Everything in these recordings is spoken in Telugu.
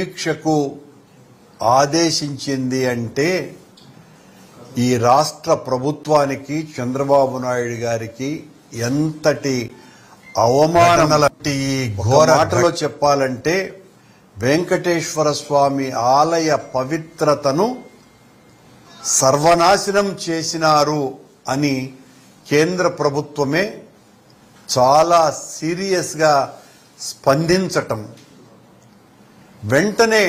సమీక్షకు ఆదేశించింది అంటే ఈ రాష్ట్ర ప్రభుత్వానికి, చంద్రబాబు నాయుడు గారికి ఎంతటి అవమానాలంటే, ఈ ఘోర మాటలో చెప్పాలంటే వెంకటేశ్వర స్వామి ఆలయ పవిత్రతను సర్వనాశనం చేసినారు అని కేంద్ర ప్రభుత్వమే చాలా సీరియస్గా స్పందించటం, వెంటనే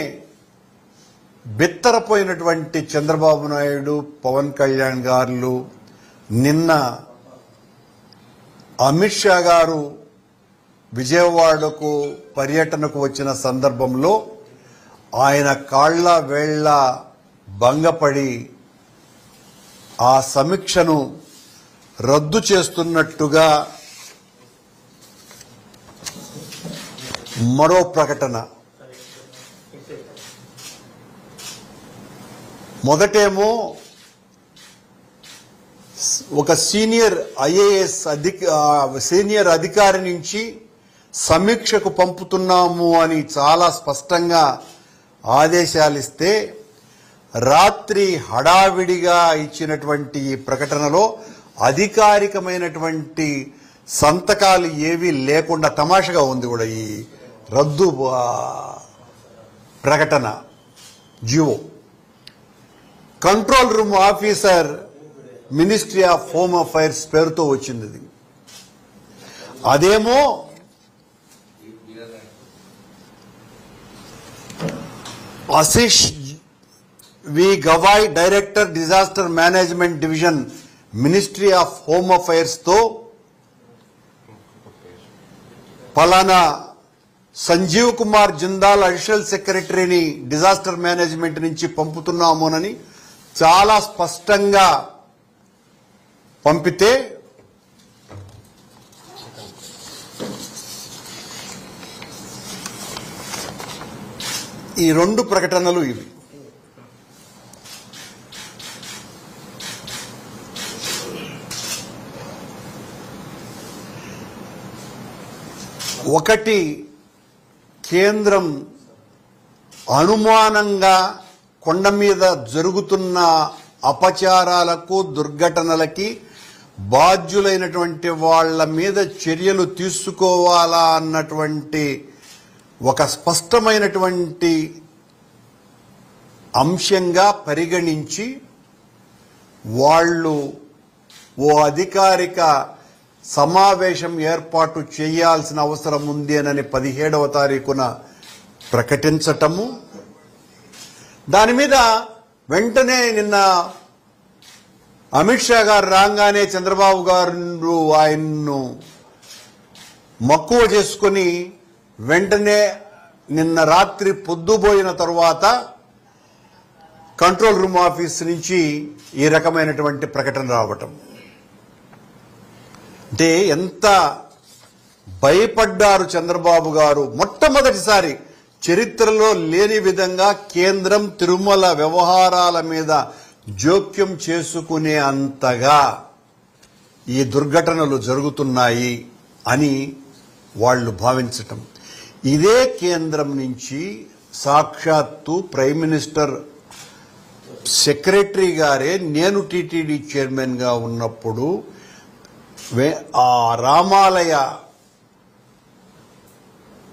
బెత్తరపోయినటువంటి చంద్రబాబు నాయుడు, పవన్ కళ్యాణ్ గారు నిన్న అమిత్ షా గారు విజయవాడకు పర్యటనకు వచ్చిన సందర్భంలో ఆయన కాళ్ల వేళ్ల భంగపడి ఆ సమీక్షను రద్దు చేస్తున్నట్టుగా మరో ప్రకటన. మొదటేమో ఒక సీనియర్ ఐఏఎస్ సీనియర్ అధికారి నుంచి సమీక్షకు పంపుతున్నాము అని చాలా స్పష్టంగా ఆదేశాలు ఇస్తే, రాత్రి హడావిడిగా ఇచ్చినటువంటి ఈ ప్రకటనలో అధికారికమైనటువంటి సంతకాలు ఏవీ లేకుండా తమాషగా ఉంది కూడా ఈ రద్దు ప్రకటన జియో. Control room officer, ministry of home affairs పేరుతో వచ్చింది. అదేమో Ashish V Gavai, director disaster management division, ministry of home affairs తో ఫలానా సంజీవ్ కుమార్ జిందాల్ అడిషనల్ సెక్రటరీని డిజాస్టర్ మేనేజ్మెంట్ నుంచి పంపుతున్నామోనని చాలా స్పష్టంగా పంపితే, ఈ రెండు ప్రకటనలు ఇవి. ఒకటి, కేంద్రం అనుమానంగా కొండ మీద జరుగుతున్న అపచారాలకు, దుర్ఘటనలకి బాధ్యులైనటువంటి వాళ్ల మీద చర్యలు తీసుకోవాలా అన్నటువంటి ఒక స్పష్టమైనటువంటి అంశంగా పరిగణించి వాళ్ళు ఓ అధికారిక సమావేశం ఏర్పాటు చేయాల్సిన అవసరం ఉంది అని 17వ తారీఖున ప్రకటించటము. దాని మీద వెంటనే నిన్న అమిత్ షా గారు రాగానే చంద్రబాబు గారు ఆయన్ను మక్కువ చేసుకుని వెంటనే నిన్న రాత్రి పొద్దుపోయిన తరువాత కంట్రోల్ రూమ్ ఆఫీస్ నుంచి ఈ రకమైనటువంటి ప్రకటన రావటం అంటే ఎంత భయపడ్డారు చంద్రబాబు గారు. మొట్టమొదటిసారి చరిత్రలో లేని విధంగా కేంద్రం తిరుమల వ్యవహారాల మీద జోక్యం చేసుకునే అంతగా ఈ దుర్ఘటనలు జరుగుతున్నాయి అని వాళ్ళు భావించటం. ఇదే కేంద్రం నుంచి సాక్షాత్తు ప్రైమ్ మినిస్టర్ సెక్రటరీ గారే నేను టీటీడీ చైర్మన్ గా ఉన్నప్పుడు ఆ రామాలయ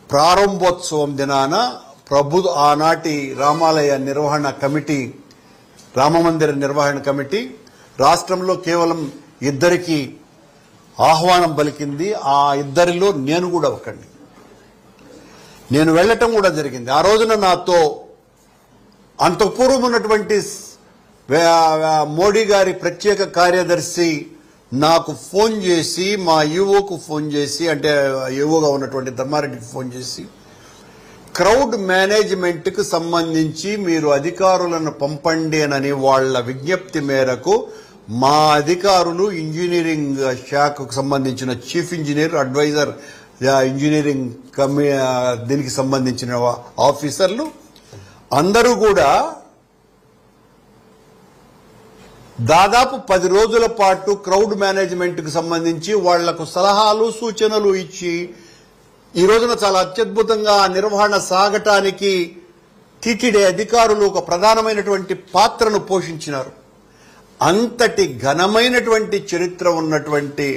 ప్రారంభోత్సవం దినాన ఆనాటి రామాలయ నిర్వహణ కమిటీ, రామమందిర నిర్వహణ కమిటీ రాష్ట్రంలో కేవలం 2 ఆహ్వానం పలికింది. ఆ 2లో నేను కూడా ఒకడిని. నేను వెళ్ళటం కూడా జరిగింది. ఆ రోజున నాతో అంతకు పూర్వం ఉన్నటువంటి మోడీ గారి ప్రత్యేక కార్యదర్శి నాకు ఫోన్ చేసి, మా ఈవోకు ఫోన్ చేసి, అంటే ఈవోగా ఉన్నటువంటి ధర్మారెడ్డికి ఫోన్ చేసి, క్రౌడ్ మేనేజ్మెంట్కు సంబంధించి మీరు అధికారులను పంపండి అని వాళ్ల విజ్ఞప్తి మేరకు మా అధికారులు ఇంజనీరింగ్ శాఖకు సంబంధించిన చీఫ్ ఇంజనీర్, అడ్వైజర్ ఇంజనీరింగ్ దీనికి సంబంధించిన ఆఫీసర్లు అందరూ కూడా దాదాపు 10 రోజుల పాటు క్రౌడ్ మేనేజ్మెంట్కు సంబంధించి వాళ్లకు సలహాలు, సూచనలు ఇచ్చి ఈ రోజున చాలా అత్యద్భుతంగా నిర్వహణ సాగటానికి టిటిడి అధికారులు ఒక ప్రధానమైనటువంటి పాత్రను పోషించినారు. అంతటి ఘనమైనటువంటి చరిత్ర ఉన్నటువంటి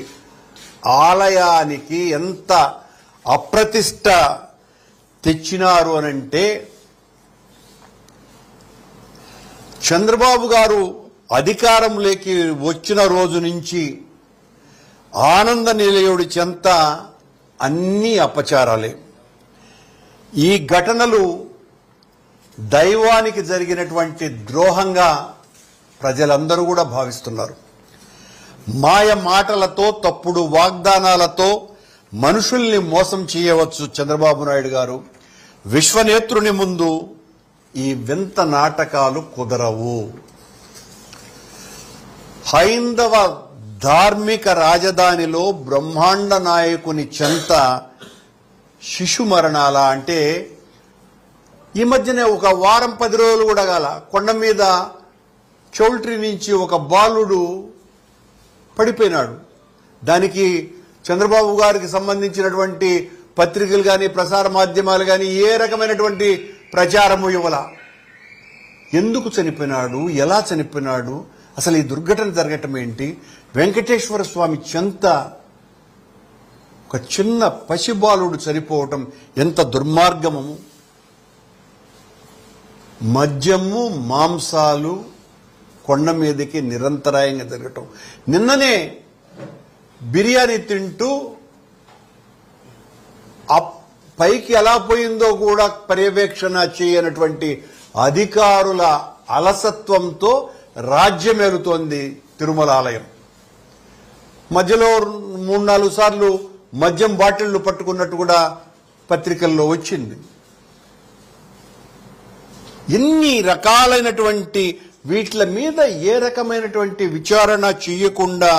ఆలయానికి ఎంత అప్రతిష్ట తెచ్చినారు అనంటే, చంద్రబాబు గారు అధికారంలోకి వచ్చిన రోజు నుంచి ఆనంద నిలయుడి చెంత అన్ని అపచారాలే. ఈ ఘటనలు దైవానికి జరిగినటువంటి ద్రోహంగా ప్రజలందరూ కూడా భావిస్తున్నారు. మాయ మాటలతో, తప్పుడు వాగ్దానాలతో మనుషుల్ని మోసం చేయవచ్చు చంద్రబాబు నాయుడు గారు. విశ్వనేత్రుని ముందు ఈ వింత నాటకాలు కుదరవు. హైందవ ధార్మిక రాజధానిలో బ్రహ్మాండ నాయకుని చెంత శిశు మరణాల అంటే, ఈ మధ్యనే ఒక వారం 10 రోజులు కూడా గాల కొండ మీద చౌల్ట్రీ నుంచి ఒక బాలుడు పడిపోయినాడు. దానికి చంద్రబాబు గారికి సంబంధించినటువంటి పత్రికలు కానీ, ప్రసార మాధ్యమాలు కానీ ఏ రకమైనటువంటి ప్రచారము ఇవ్వాల. ఎందుకు చనిపోయినాడు, ఎలా చనిపోయినాడు, అసలు ఈ దుర్ఘటన జరగటం ఏంటి? వెంకటేశ్వర స్వామి చెంత ఒక చిన్న పసిబాలుడు చనిపోవటం ఎంత దుర్మార్గము. మద్యము, మాంసాలు కొండ మీదకి నిరంతరాయంగా జరగటం. నిన్ననే బిర్యానీ తింటూ ఆ పైకి ఎలా పోయిందో కూడా పర్యవేక్షణ చేయనటువంటి అధికారుల అలసత్వంతో రాజ్యమేలుతోంది తిరుమల ఆలయం. మధ్యలో 3-4 సార్లు మద్యం బాటిళ్లు పట్టుకున్నట్టు కూడా పత్రికల్లో వచ్చింది. ఎన్ని రకాలైనటువంటి వీటి మీద ఏ రకమైనటువంటి విచారణ చేయకుండా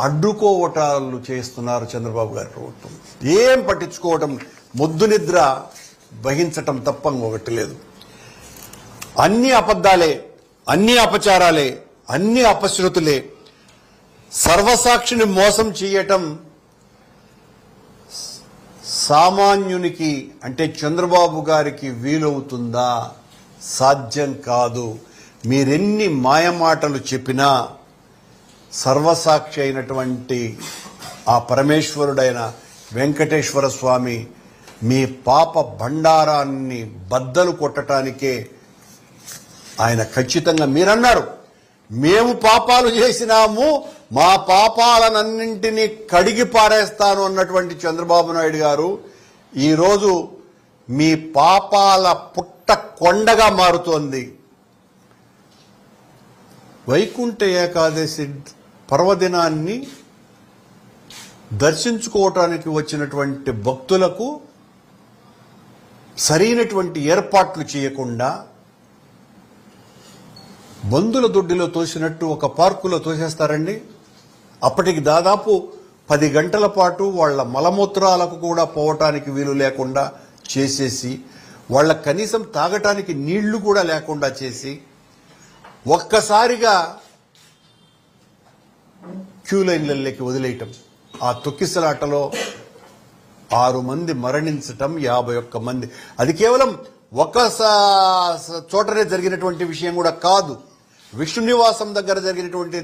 అడ్డుకోవటాలు చేస్తున్నారు చంద్రబాబు గారి ప్రభుత్వం. ఏం పట్టించుకోవటం, మొద్దు నిద్ర వహించటం తప్ప ఒకటి లేదు. అన్ని అబద్ధాలే, అన్ని అపచారాలే, అన్ని అపశృతులే. సర్వసాక్షిని మోసం చేయటం సామాన్యునికి అంటే చంద్రబాబు గారికి వీలవుతుందా? సాధ్యం కాదు. మీరెన్ని మాయమాటలు చెప్పినా సర్వసాక్షి అయినటువంటి ఆ పరమేశ్వరుడైన వెంకటేశ్వర స్వామి మీ పాప భండారాన్ని బద్దలు కొట్టడానికే ఆయన ఖచ్చితంగా మీరన్నారు, మేము పాపాలు చేసినాము, మా పాపాలనన్నింటినీ కడిగి పారేస్తాను అన్నటువంటి చంద్రబాబు నాయుడు గారు ఈరోజు మీ పాపాల పుట్ట కొండగా మారుతోంది. వైకుంఠ ఏకాదశి పర్వదినాన్ని దర్శించుకోవటానికి వచ్చినటువంటి భక్తులకు సరైనటువంటి ఏర్పాట్లు చేయకుండా బంధుల దొడ్డిలో తోసినట్టు ఒక పార్కులో తోసేస్తారండి. అప్పటికి దాదాపు 10 గంటల పాటు వాళ్ల మలమూత్రాలకు కూడా పోవటానికి వీలు లేకుండా చేసేసి, వాళ్ళ కనీసం తాగటానికి నీళ్లు కూడా లేకుండా చేసి, ఒక్కసారిగా క్యూ లైన్లలోకి వదిలేయటం. ఆ తొక్కిసలాటలో 6 మంది మరణించటం, 51 మంది. అది కేవలం ఒక చోటనే జరిగినటువంటి విషయం కూడా కాదు. విష్ణు నివాసం దగ్గర జరిగినటువంటి